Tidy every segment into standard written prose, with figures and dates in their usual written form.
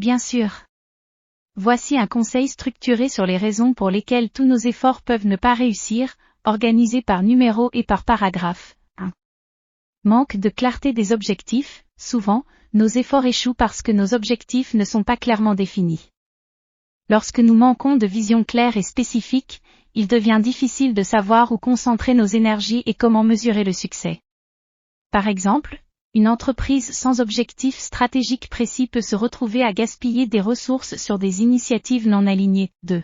Bien sûr. Voici un conseil structuré sur les raisons pour lesquelles tous nos efforts peuvent ne pas réussir, organisé par numéro et par paragraphe. 1. Manque de clarté des objectifs. Souvent, nos efforts échouent parce que nos objectifs ne sont pas clairement définis. Lorsque nous manquons de vision claire et spécifique, il devient difficile de savoir où concentrer nos énergies et comment mesurer le succès. Par exemple, une entreprise sans objectif stratégique précis peut se retrouver à gaspiller des ressources sur des initiatives non alignées. 2.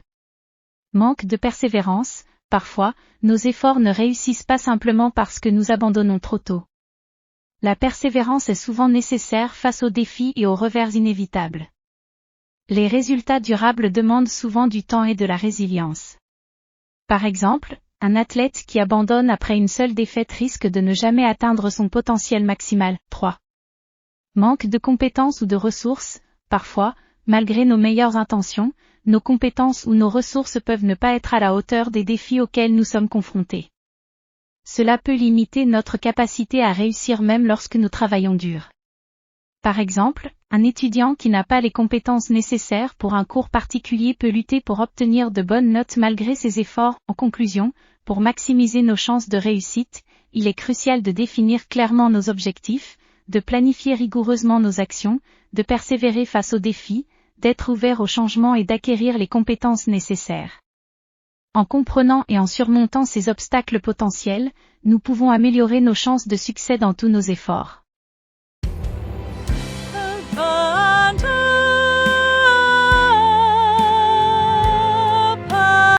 Manque de persévérance. Parfois, nos efforts ne réussissent pas simplement parce que nous abandonnons trop tôt. La persévérance est souvent nécessaire face aux défis et aux revers inévitables. Les résultats durables demandent souvent du temps et de la résilience. Par exemple, un athlète qui abandonne après une seule défaite risque de ne jamais atteindre son potentiel maximal. 3. Manque de compétences ou de ressources. Parfois, malgré nos meilleures intentions, nos compétences ou nos ressources peuvent ne pas être à la hauteur des défis auxquels nous sommes confrontés. Cela peut limiter notre capacité à réussir même lorsque nous travaillons dur. Par exemple, un étudiant qui n'a pas les compétences nécessaires pour un cours particulier peut lutter pour obtenir de bonnes notes malgré ses efforts. En conclusion, pour maximiser nos chances de réussite, il est crucial de définir clairement nos objectifs, de planifier rigoureusement nos actions, de persévérer face aux défis, d'être ouvert au changement et d'acquérir les compétences nécessaires. En comprenant et en surmontant ces obstacles potentiels, nous pouvons améliorer nos chances de succès dans tous nos efforts.